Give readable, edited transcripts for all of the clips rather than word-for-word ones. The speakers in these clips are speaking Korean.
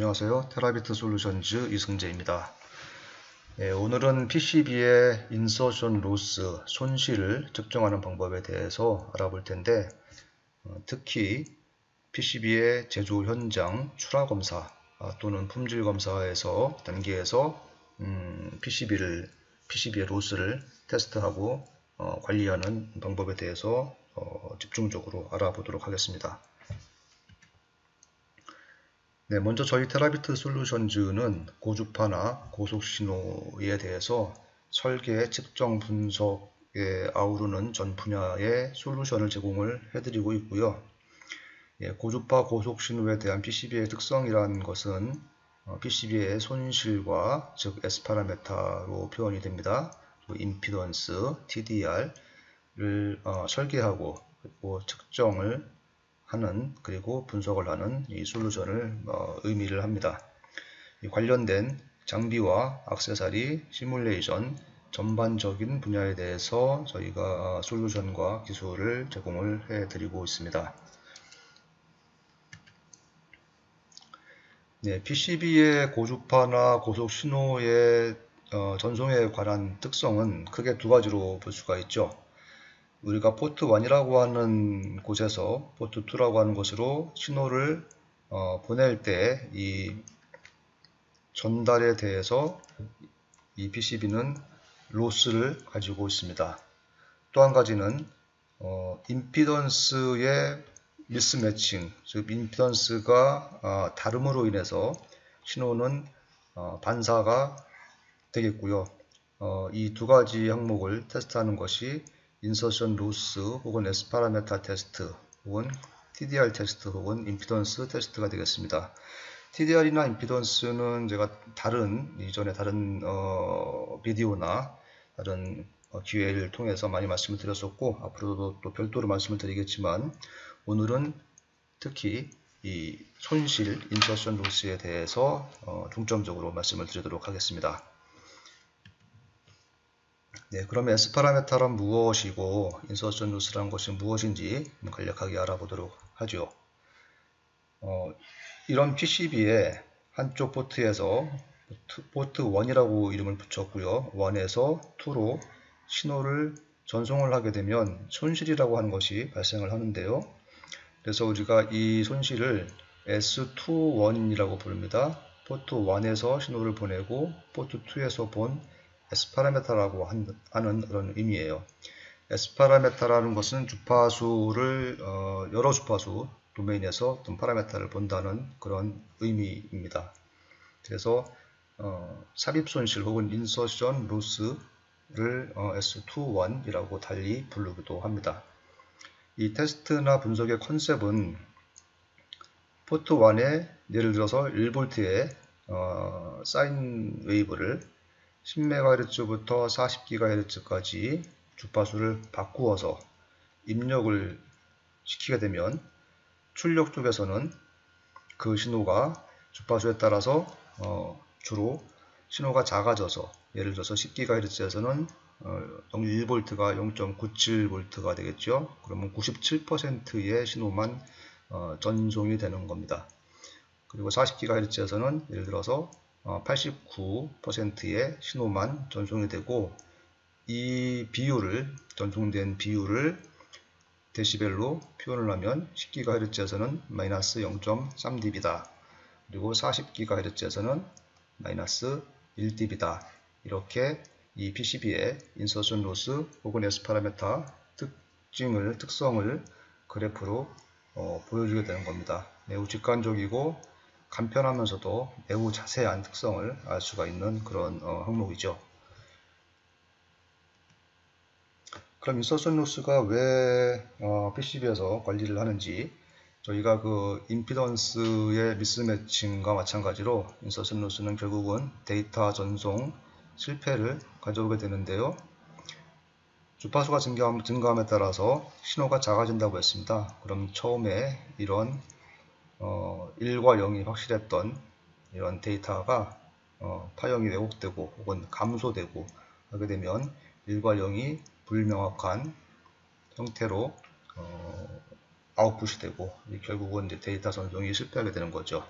안녕하세요. 테라비트 솔루션즈 이승재입니다. 오늘은 PCB의 인서션 로스, 손실을 측정하는 방법에 대해서 알아볼 텐데, 특히 PCB의 제조 현장 출하 검사 또는 품질 검사에서 단계에서 PCB의 로스를 테스트하고 관리하는 방법에 대해서 집중적으로 알아보도록 하겠습니다. 네, 먼저 저희 테라비트 솔루션즈는 고주파나 고속신호에 대해서 설계, 측정, 분석에 아우르는 전 분야의 솔루션을 제공을 해드리고 있고요. 고주파, 고속신호에 대한 PCB의 특성이라는 것은 PCB의 손실과 즉 S파라메타로 표현이 됩니다. 임피던스, TDR을 설계하고 그리고 측정을 하는 그리고 분석을 하는 이 솔루션을 의미를 합니다. 관련된 장비와 액세서리, 시뮬레이션 전반적인 분야에 대해서 저희가 솔루션과 기술을 제공을 해드리고 있습니다. 네, PCB의 고주파나 고속 신호의 전송에 관한 특성은 크게 두 가지로 볼 수가 있죠. 우리가 포트 1이라고 하는 곳에서 포트 2라고 하는 곳으로 신호를 보낼 때 이 전달에 대해서 이 PCB는 로스를 가지고 있습니다. 또 한 가지는 임피던스의 미스매칭, 즉 임피던스가 다름으로 인해서 신호는 반사가 되겠고요. 이 두 가지 항목을 테스트하는 것이 인서션 로스 혹은 S파라메타 테스트 혹은 TDR 테스트 혹은 임피던스 테스트가 되겠습니다. TDR이나 임피던스는 제가 이전에 다른 비디오나 다른 기회를 통해서 많이 말씀을 드렸었고 앞으로도 또 별도로 말씀을 드리겠지만 오늘은 특히 이 손실 인서션 로스에 대해서 중점적으로 말씀을 드리도록 하겠습니다. 네, 그러면 S파라메타란 무엇이고 인서션 로스란 것이 무엇인지 간략하게 알아보도록 하죠. 이런 PCB의 한쪽 포트에서 포트 1이라고 이름을 붙였고요. 1에서 2로 신호를 전송을 하게 되면 손실이라고 하는 것이 발생을 하는데요. 그래서 우리가 이 손실을 S21이라고 부릅니다. 포트 1에서 신호를 보내고 포트 2에서 본 S파라메타라고 하는 그런 의미예요. S파라메타라는 것은 주파수를 여러 주파수 도메인에서 어떤 파라메타를 본다는 그런 의미입니다. 그래서 삽입 손실 혹은 인서션 로스를 S21이라고 달리 부르기도 합니다. 이 테스트나 분석의 컨셉은 포트 1에 예를 들어서 1V의 사인 웨이브를 10MHz부터 40GHz까지 주파수를 바꾸어서 입력을 시키게 되면 출력 쪽에서는 그 신호가 주파수에 따라서 주로 신호가 작아져서 예를 들어서 10GHz에서는 1V가 0.97V가 되겠죠. 그러면 97%의 신호만 전송이 되는 겁니다. 그리고 40GHz에서는 예를 들어서 89%의 신호만 전송이 되고 이 비율을 전송된 비율을 데시벨로 표현을 하면 10GHz에서는 마이너스 0.3dB다. 그리고 40GHz에서는 마이너스 1dB다. 이렇게 이 PCB의 인서션 로스 혹은 S파라메타 특성을 그래프로 보여주게 되는 겁니다. 매우 직관적이고 간편하면서도 매우 자세한 특성을 알 수가 있는 그런 항목이죠. 그럼 인서션 로스가 왜 PCB에서 관리를 하는지 저희가 그 임피던스의 미스매칭과 마찬가지로 인서션 로스는 결국은 데이터 전송 실패를 가져오게 되는데요. 주파수가 증가함에 따라서 신호가 작아진다고 했습니다. 그럼 처음에 이런 1과 0이 확실했던 이런 데이터가 파형이 왜곡되고 혹은 감소되고 하게 되면 1과 0이 불명확한 형태로 아웃풋이 되고 결국은 이제 데이터 전송이 실패하게 되는 거죠.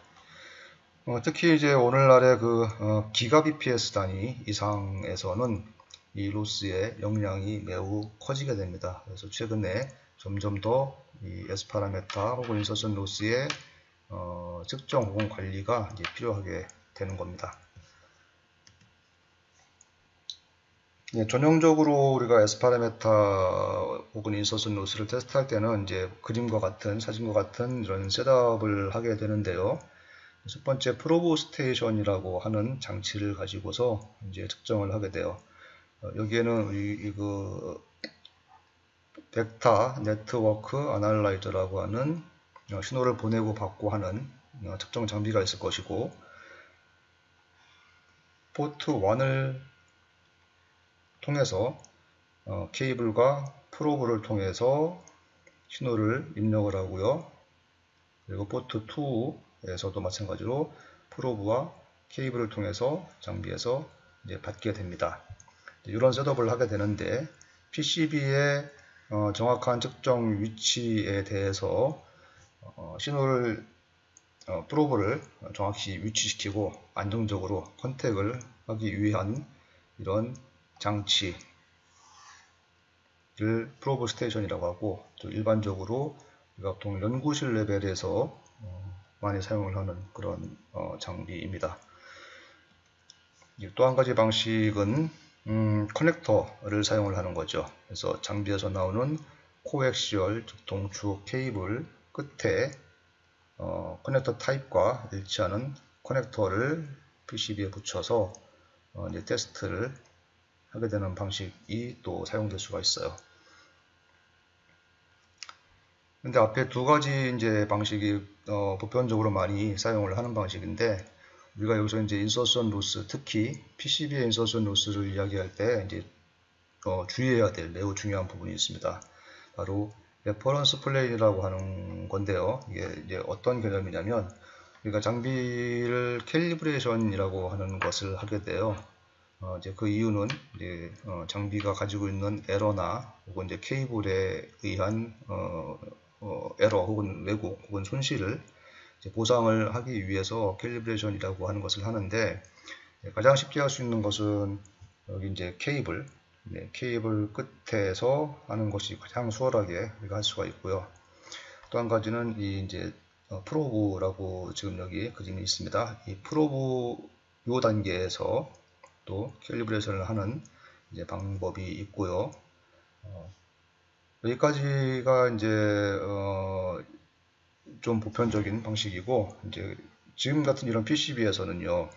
특히 이제 오늘날의 기가 bps 단위 이상에서는 이 로스의 영향이 매우 커지게 됩니다. 그래서 최근에 점점 더 이 S 파라메타 혹은 인서션 로스의 측정 혹은 관리가 이제 필요하게 되는 겁니다. 네, 전형적으로 우리가 S 파라메타 혹은 인서션 로스를 테스트할 때는 이제 그림과 같은 사진과 같은 이런 셋업을 하게 되는데요. 첫 번째 프로브 스테이션이라고 하는 장치를 가지고서 이제 측정을 하게 돼요. 여기에는 벡터 네트워크 아날라이저라고 하는 신호를 보내고 받고 하는 측정 장비가 있을 것이고, 포트 1을 통해서 케이블과 프로브를 통해서 신호를 입력을 하고요. 그리고 포트 2에서도 마찬가지로 프로브와 케이블을 통해서 장비에서 이제 받게 됩니다. 이런 셋업을 하게 되는데, PCB의 정확한 측정 위치에 대해서 신호를 프로브를 정확히 위치시키고 안정적으로 컨택을 하기 위한 이런 장치를 프로브 스테이션이라고 하고, 또 일반적으로 우리가 보통 연구실 레벨에서 많이 사용을 하는 그런 장비입니다. 또 한 가지 방식은 커넥터를 사용을 하는 거죠. 그래서 장비에서 나오는 코엑시얼, 즉 동축 케이블 끝에 커넥터 타입과 일치하는 커넥터를 PCB에 붙여서 이제 테스트를 하게 되는 방식이 또 사용될 수가 있어요. 근데 앞에 두 가지 이제 방식이 보편적으로 많이 사용을 하는 방식인데, 우리가 여기서 이제 인서션 로스, 특히 PCB의 인서션 로스를 이야기할 때 이제 주의해야 될 매우 중요한 부분이 있습니다. 바로 레퍼런스 플레인이라고 하는 건데요. 이게 이제 어떤 개념이냐면, 우리가 장비를 캘리브레이션이라고 하는 것을 하게 돼요. 이제 그 이유는 이제 장비가 가지고 있는 에러나 혹은 이제 케이블에 의한 에러 혹은 왜곡 혹은 손실을 이제 보상을 하기 위해서 캘리브레이션이라고 하는 것을 하는데, 가장 쉽게 할 수 있는 것은 여기 이제 케이블, 케이블 끝에서 하는 것이 가장 수월하게 우리가 할 수가 있고요. 또 한 가지는 이 이제 프로브라고 지금 여기 그림이 있습니다. 이 프로브 요 단계에서 또 캘리브레이션을 하는 이제 방법이 있고요. 여기까지가 이제 좀 보편적인 방식이고, 이제 지금 같은 이런 PCB에서는요,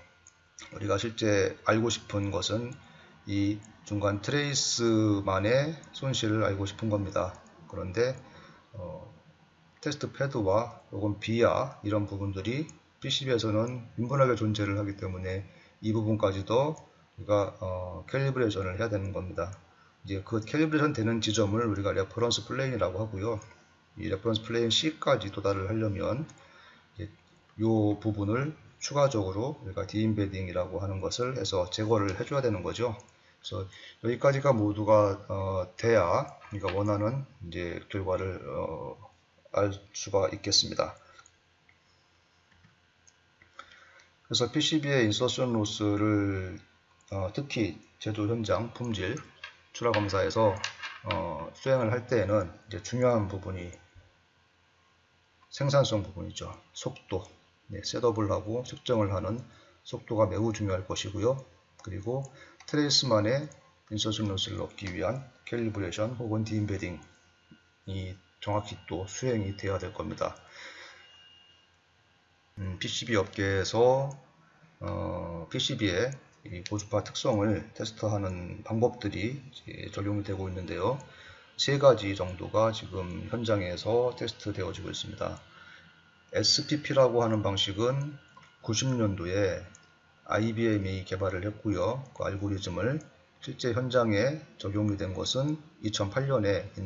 우리가 실제 알고 싶은 것은 이 중간 트레이스만의 손실을 알고 싶은 겁니다. 그런데 테스트 패드와 혹은 비야 이런 부분들이 PCB에서는 인분하게 존재를 하기 때문에 이 부분까지도 우리가 캘리브레이션을 해야 되는 겁니다. 이제 그 캘리브레이션 되는 지점을 우리가 레퍼런스 플레인이라고 하고요. 이 레퍼런스 플레인 C까지 도달을 하려면 이 부분을 추가적으로 우리가 디임베딩이라고 하는 것을 해서 제거를 해줘야 되는 거죠. 그래서 여기까지가 모두가 돼야 우리가 원하는 이제 결과를 알 수가 있겠습니다. 그래서 PCB의 인서션 로스를 특히 제조 현장 품질 출하 검사에서 수행을 할 때에는 이제 중요한 부분이 생산성 부분이죠. 속도, 셋업을 하고 측정을 하는 속도가 매우 중요할 것이고요. 그리고 트레이스만의 인서션 로스를 얻기 위한 캘리브레이션 혹은 디임베딩이 정확히 또 수행이 되어야 될 겁니다. PCB 업계에서 PCB의 고주파 특성을 테스트하는 방법들이 적용이 되고 있는데요. 세 가지 정도가 지금 현장에서 테스트 되어지고 있습니다. SPP라고 하는 방식은 90년도에 IBM이 개발을 했고요. 그 알고리즘을 실제 현장에 적용이 된 것은 2008년에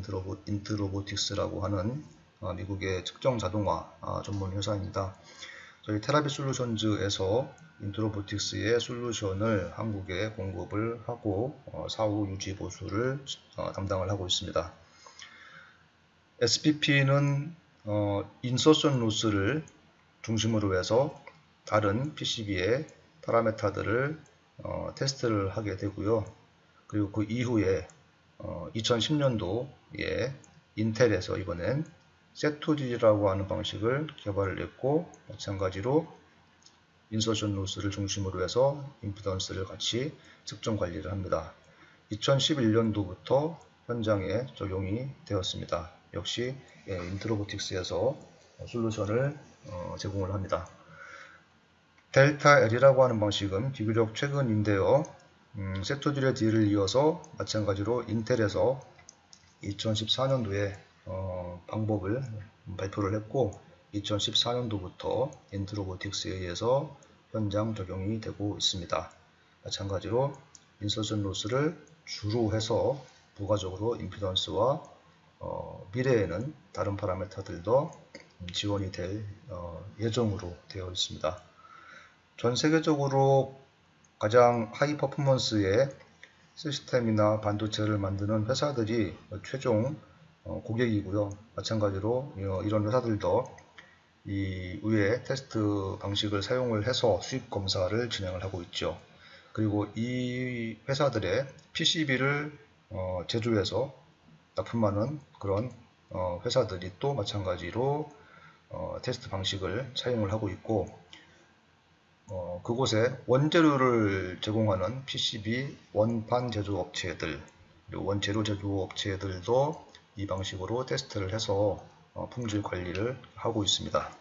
인트로보틱스라고 하는 미국의 측정 자동화 전문 회사입니다. 저희 테라빗 솔루션즈에서 인트로보틱스의 솔루션을 한국에 공급을 하고 사후 유지 보수를 담당을 하고 있습니다. SPP는 인서션 로스를 중심으로 해서 다른 PCB의 파라메타들을 테스트를 하게 되고요. 그리고 그 이후에 2010년도에 인텔에서 이번엔 세토디라고 하는 방식을 개발을 했고, 마찬가지로 인서션 로스를 중심으로 해서 임피던스를 같이 측정 관리를 합니다. 2011년도부터 현장에 적용이 되었습니다. 역시 인트로보틱스에서 솔루션을 제공을 합니다. 델타 L이라고 하는 방식은 비교적 최근인데요. 세토딜의 뒤를 이어서 마찬가지로 인텔에서 2014년도에 방법을 발표를 했고, 2014년도부터 인트로보틱스에 의해서 현장 적용이 되고 있습니다. 마찬가지로 인서션 로스를 주로 해서 부가적으로 임피던스와 미래에는 다른 파라미터들도 지원이 될 예정으로 되어 있습니다. 전 세계적으로 가장 하이 퍼포먼스의 시스템이나 반도체를 만드는 회사들이 최종 고객이고요. 마찬가지로 이런 회사들도 이 위의 테스트 방식을 사용을 해서 수입 검사를 진행을 하고 있죠. 그리고 이 회사들의 PCB를 제조해서 납품하는 그런 회사들이 또 마찬가지로 테스트 방식을 사용을 하고 있고, 그곳에 원재료를 제공하는 PCB 원판 제조 업체들, 그리고 원재료 제조 업체들도 이 방식으로 테스트를 해서 품질 관리를 하고 있습니다.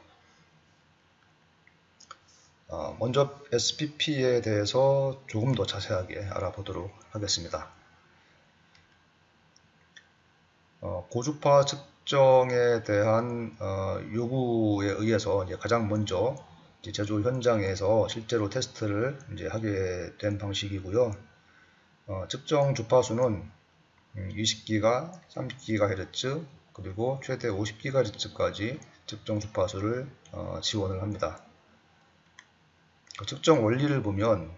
먼저 SPP에 대해서 조금 더 자세하게 알아보도록 하겠습니다. 고주파 측정에 대한 요구에 의해서 가장 먼저 제조 현장에서 실제로 테스트를 하게 된 방식이고요. 측정 주파수는 20기가, 30GHz, 그리고 최대 50GHz까지 측정 주파수를 지원을 합니다. 측정 원리를 보면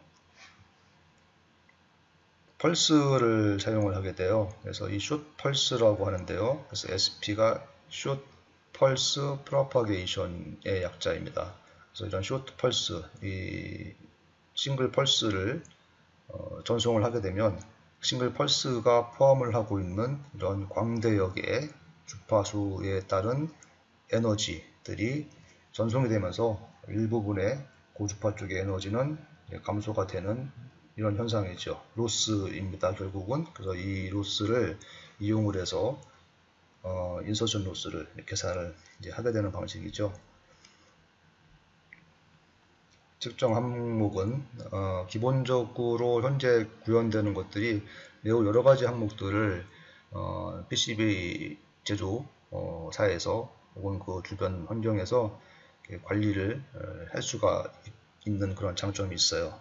펄스를 사용을 하게 돼요. 그래서 이 숏 펄스라고 하는데요. 그래서 SP가 숏 펄스 프로파게이션의 약자입니다. 그래서 이런 숏 펄스, 이 싱글 펄스를 전송을 하게 되면 싱글 펄스가 포함을 하고 있는 이런 광대역의 주파수에 따른 에너지들이 전송이 되면서 일부분의 고주파 쪽의 에너지는 감소가 되는 이런 현상이죠. 로스입니다. 결국은. 그래서 이 로스를 이용을 해서 인서션 로스를 계산을 하게 되는 방식이죠. 측정 항목은 기본적으로 현재 구현되는 것들이 매우 여러 가지 항목들을 PCB 제조사에서 혹은 그 주변 환경에서 관리를 할 수가 있는 그런 장점이 있어요.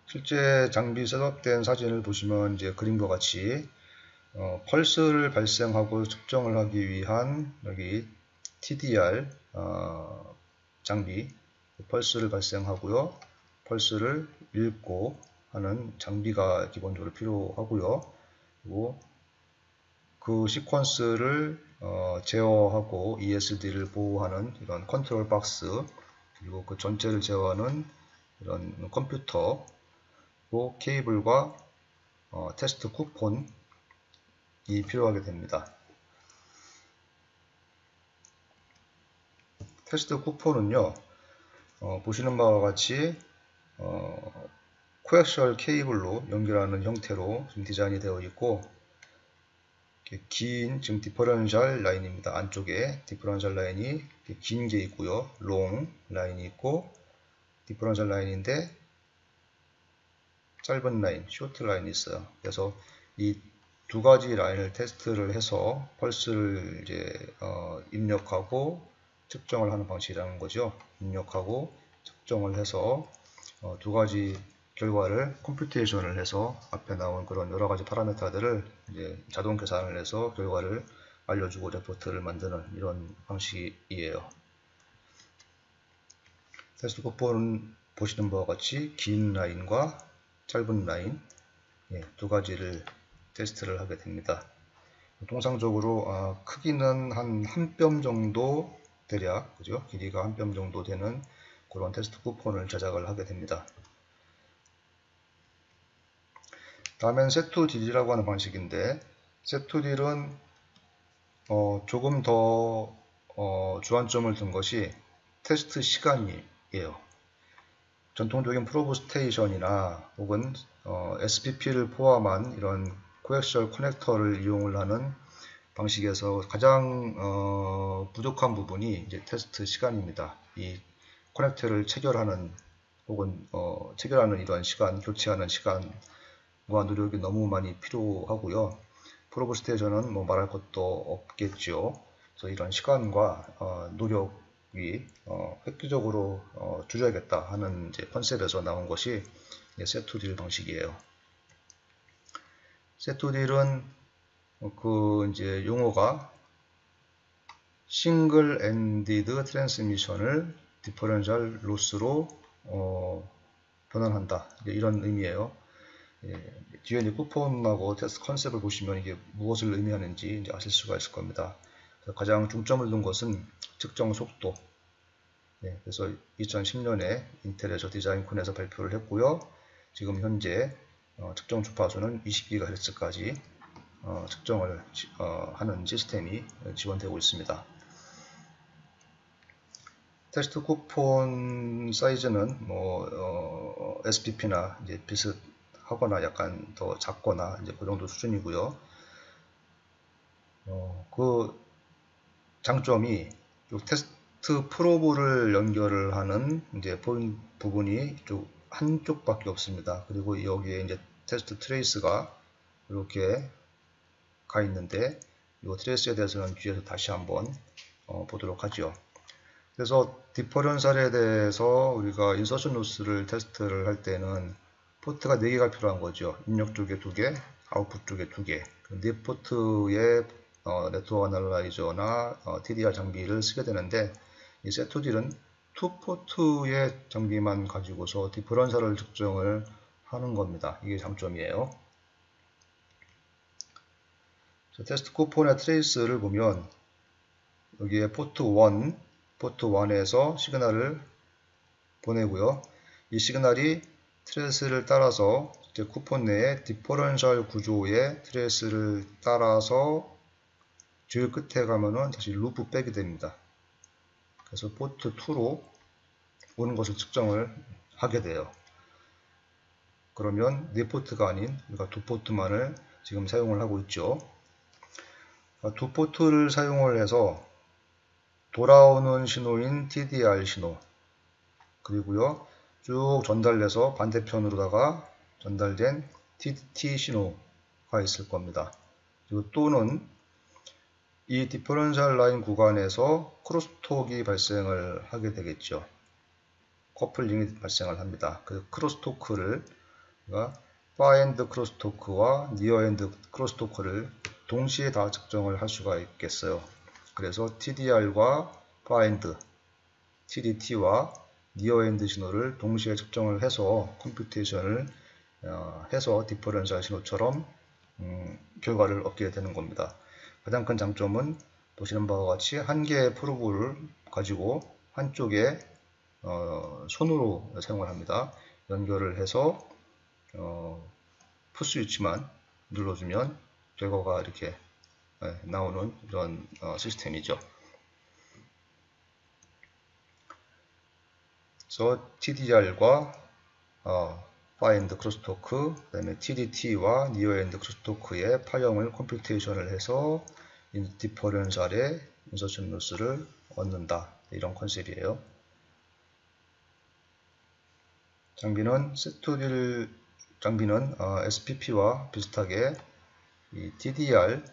실제 장비 셋업된 사진을 보시면 이제 그림과 같이 펄스를 발생하고 측정을 하기 위한 여기 TDR 장비, 펄스를 발생하고요, 펄스를 읽고 하는 장비가 기본적으로 필요하고요. 그리고 그 시퀀스를 제어하고 ESD를 보호하는 이런 컨트롤 박스, 그리고 그 전체를 제어하는 이런 컴퓨터, 케이블과 테스트 쿠폰이 필요하게 됩니다. 테스트 쿠폰은요, 보시는 바와 같이 코엑셜 케이블로 연결하는 형태로 지금 디자인이 되어 있고, 긴 지금 디퍼런셜 라인입니다. 안쪽에 디퍼런셜 라인이 긴 게 있고요, 롱 라인이 있고, 디퍼런셜 라인인데 짧은 라인, 쇼트 라인이 있어요. 그래서 이 두 가지 라인을 테스트를 해서 펄스를 입력하고 측정을 하는 방식이라는 거죠. 입력하고 측정을 해서 두 가지 결과를 컴퓨테이션을 해서 앞에 나온 그런 여러 가지 파라미터들을 자동 계산을 해서 결과를 알려주고 레포트를 만드는 이런 방식이에요. 테스트 쿠폰은 보시는 바와 같이 긴 라인과 짧은 라인, 두 가지를 테스트를 하게 됩니다. 통상적으로 크기는 한 뼘 정도 대략 그죠? 길이가 한 뼘 정도 되는 그런 테스트 쿠폰을 제작을 하게 됩니다. 다음엔 set2d이라고 하는 방식인데, set2d는 조금 더 주안점을 둔 것이 테스트 시간이에요. 전통적인 프로브 스테이션이나 혹은 SPP를 포함한 이런 코엑시얼 커넥터를 이용을 하는 방식에서 가장 부족한 부분이 이제 테스트 시간입니다. 이 커넥터를 체결하는 혹은 체결하는 이런 시간, 교체하는 시간과 노력이 너무 많이 필요하고요. 프로브 스테이션은 뭐 말할 것도 없겠죠. 그래서 이런 시간과 노력이 획기적으로 줄여야겠다 하는 이제 컨셉에서 나온 것이 set2deal 방식이에요. set2deal은 그 이제 용어가 싱글 엔디드 트랜스미션을 디퍼런셜 로스로 변환한다. 이런 의미예요. 뒤에 이제 쿠폰하고 테스트 컨셉을 보시면 이게 무엇을 의미하는지 이제 아실 수가 있을 겁니다. 가장 중점을 둔 것은 측정 속도. 그래서 2010년에 인텔에서 디자인콘에서 발표를 했고요. 지금 현재 측정 주파수는 20GHz까지 측정을 하는 시스템이 지원되고 있습니다. 테스트 쿠폰 사이즈는 뭐 SPP나 이제 비슷하거나 약간 더 작거나 이제 그 정도 수준이고요. 그 장점이 테스트 프로브를 연결을 하는 이제 부분이 한쪽밖에 없습니다. 그리고 여기에 이제 테스트 트레이스가 이렇게 가 있는데 이 트레이스에 대해서는 뒤에서 다시 한번 보도록 하죠. 그래서 디퍼런셜에 대해서 우리가 인서션 로스를 테스트를 할 때는 포트가 4개가 필요한 거죠. 입력 쪽에 2개, 아웃풋 쪽에 2개. 4포트의 네트워크 애널라이저나 TDR 장비를 쓰게 되는데, 이 set2deal은 2포트의 장비만 가지고서 디퍼런셜을 측정을 하는 겁니다. 이게 장점이에요. 테스트 쿠폰의 트레이스를 보면 여기에 포트 1에서 시그널을 보내고요. 이 시그널이 트레이스를 따라서 이제 쿠폰 내에 디퍼런셜 구조의 트레이스를 따라서 제일 끝에 가면은 다시 루프 백이 됩니다. 그래서 포트 2로 오는 것을 측정을 하게 돼요. 그러면 4포트가 아닌 우리가 2포트만을 지금 사용을 하고 있죠. 2포트를 사용을 해서 돌아오는 신호인 TDR 신호, 그리고요 쭉 전달돼서 반대편으로다가 전달된 TDT 신호가 있을 겁니다. 그리고 또는 이 디퍼런셜 라인 구간에서 크로스톡이 발생을 하게 되겠죠. 커플링이 발생을 합니다. 그 크로스토크를 파엔드 크로스토크와 니어엔드 크로스토크를 동시에 다 측정을 할 수가 있겠어요. 그래서 TDR과 파엔드, TDT와 니어엔드 신호를 동시에 측정을 해서 컴퓨테이션을 해서 디퍼런셜 신호처럼 결과를 얻게 되는 겁니다. 가장 큰 장점은 보시는 바와 같이 한 개의 프로브를 가지고 한쪽에 손으로 사용을 합니다. 연결을 해서 푸시 스위치만 눌러주면 결과가 이렇게 나오는 이런 시스템이죠. 그래서 TDR과 파엔드 크로스토크, 그 다음에 TDT와 니어엔드 크로스토크의 파형을 컴퓨테이션을 해서 디퍼런셜의 인서션 로스를 얻는다. 이런 컨셉이에요. 장비는 set2deal 장비는 SPP와 비슷하게 이 TDR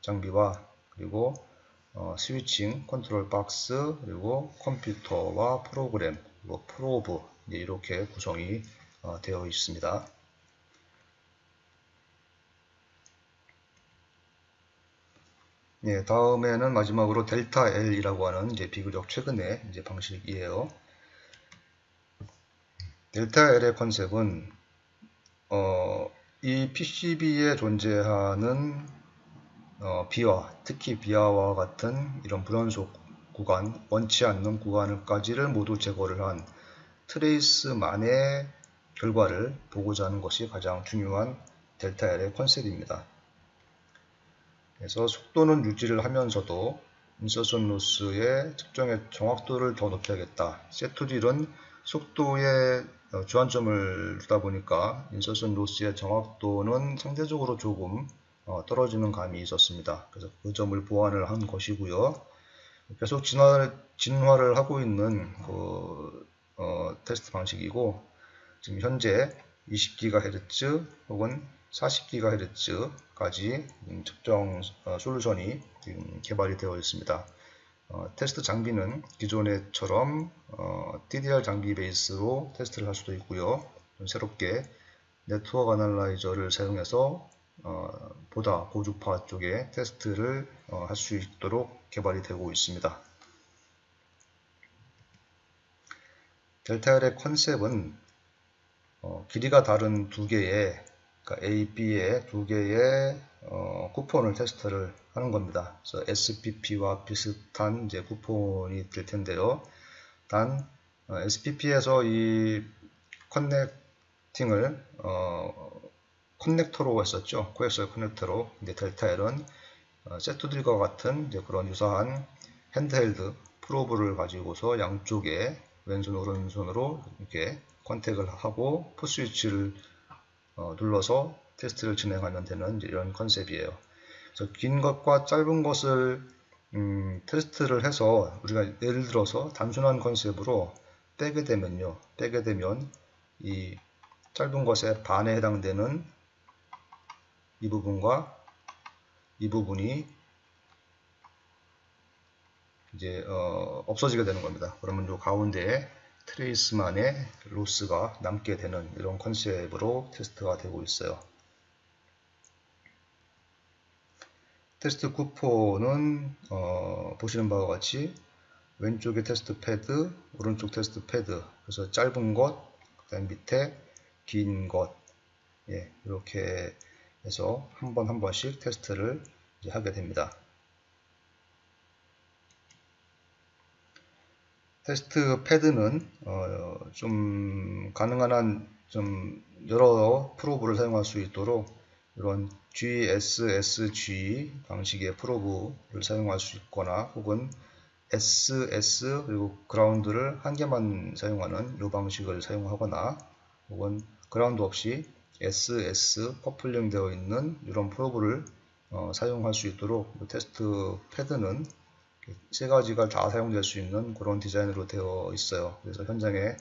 장비와 그리고 스위칭, 컨트롤 박스, 그리고 컴퓨터와 프로그램, 그리고 프로브 이렇게 구성이 되어 있습니다. 다음에는 마지막으로 델타 L이라고 하는 이제 비교적 최근의 이제 방식이에요. 델타 L의 컨셉은 이 PCB에 존재하는 비와 특히 비아와 같은 이런 불연속 구간, 원치 않는 구간까지를 모두 제거를 한 트레이스만의 결과를 보고자 하는 것이 가장 중요한 델타 L의 컨셉입니다. 그래서 속도는 유지를 하면서도 인서션 로스의 측정의 정확도를 더 높여야겠다. 세트딜은 속도에 주안점을 두다 보니까 인서션 로스의 정확도는 상대적으로 조금 떨어지는 감이 있었습니다. 그래서 그 점을 보완을 한 것이고요. 계속 진화를 하고 있는 테스트 방식이고, 지금 현재 20GHz 혹은 40GHz까지 측정 솔루션이 개발이 되어 있습니다. 테스트 장비는 기존에처럼 DDR 장비 베이스로 테스트를 할 수도 있고요. 새롭게 네트워크 애널라이저를 사용해서 보다 고주파 쪽에 테스트를 할 수 있도록 개발이 되고 있습니다. 델타 L의 컨셉은 길이가 다른 두 개의, 그러니까 A, B의 두 개의 쿠폰을 테스트를 하는 겁니다. 그래서 SPP와 비슷한 이제 쿠폰이 될 텐데요. 단 SPP에서 이 커넥팅을 커넥터로 했었죠. 코엑셀 커넥터로. 근데 델타 L은 세트들과 같은 이제 그런 유사한 핸드헬드 프로브를 가지고서 양쪽에 왼손 오른손으로 이렇게 컨택을 하고 풋스위치를 눌러서 테스트를 진행하면 되는 이런 컨셉이에요. 그래서 긴 것과 짧은 것을 테스트를 해서 우리가 예를 들어서 단순한 컨셉으로 빼게 되면 이 짧은 것의 반에 해당되는 이 부분과 이 부분이 이제 없어지게 되는 겁니다. 그러면 이 가운데에 트레이스만의 로스가 남게 되는 이런 컨셉으로 테스트가 되고 있어요. 테스트 쿠폰은 보시는 바와 같이 왼쪽에 테스트 패드, 오른쪽 테스트 패드, 그래서 짧은 것, 그다음 밑에 긴 것, 예, 이렇게 해서 한 번씩 테스트를 이제 하게 됩니다. 테스트 패드는 좀 가능한 한 좀 여러 프로브를 사용할 수 있도록 이런 GSSG 방식의 프로브를 사용할 수 있거나 혹은 SS 그리고 그라운드를 한 개만 사용하는 이 방식을 사용하거나 혹은 그라운드 없이 SS 커플링 되어 있는 이런 프로브를 사용할 수 있도록 테스트 패드는 세 가지가 다 사용될 수 있는 그런 디자인으로 되어 있어요. 그래서 현장의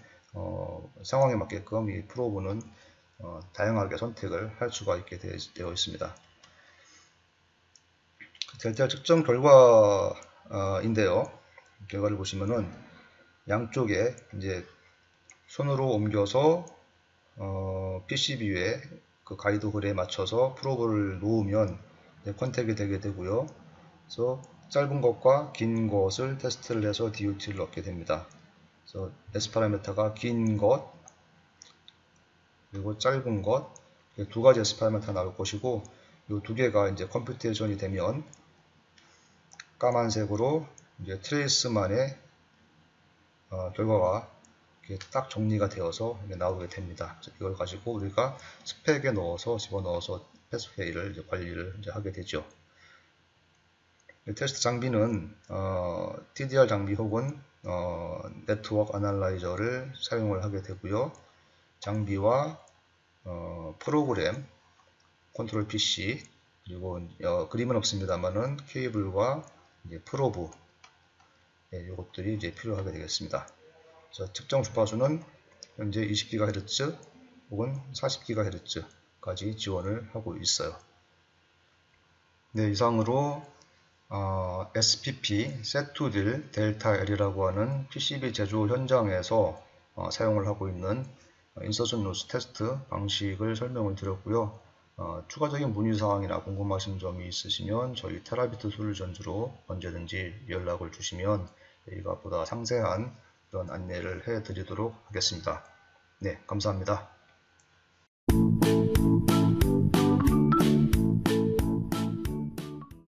상황에 맞게끔 이 프로브는 다양하게 선택을 할 수가 있게 되어 있습니다. 델타 측정 결과인데요. 결과를 보시면은 양쪽에 이제 손으로 옮겨서 PCB 위에 그 가이드 홀에 맞춰서 프로브를 놓으면 컨택이 되게 되고요. 그래서 짧은 것과 긴 것을 테스트를 해서 DUT를 얻게 됩니다. 그래서 S 파라미터가 긴 것 그리고 짧은 것 두 가지 S 파라미터가 나올 것이고 이 두 개가 이제 컴퓨테이션이 되면 까만색으로 이제 트레이스만의 결과가 딱 정리가 되어서 나오게 됩니다. 이걸 가지고 우리가 스펙에 넣어서 집어넣어서 패스웨이를 관리를 이제 하게 되죠. 테스트 장비는 TDR 장비 혹은 네트워크 애널라이저를 사용을 하게 되고요. 장비와 프로그램, 컨트롤 PC 그리고 그림은 없습니다만은 케이블과 이제 프로브 이것들이 이제 필요하게 되겠습니다. 그래서 측정 주파수는 현재 20GHz 혹은 40GHz까지 지원을 하고 있어요. 네, 이상으로 SPP, Set-to-Deal 델타 L이라고 하는 PCB 제조 현장에서 사용을 하고 있는 인서션 로스 테스트 방식을 설명을 드렸고요. 추가적인 문의사항이나 궁금하신 점이 있으시면 저희 테라비트 솔루션즈로 언제든지 연락을 주시면 저희가 보다 상세한 그런 안내를 해 드리도록 하겠습니다. 네, 감사합니다.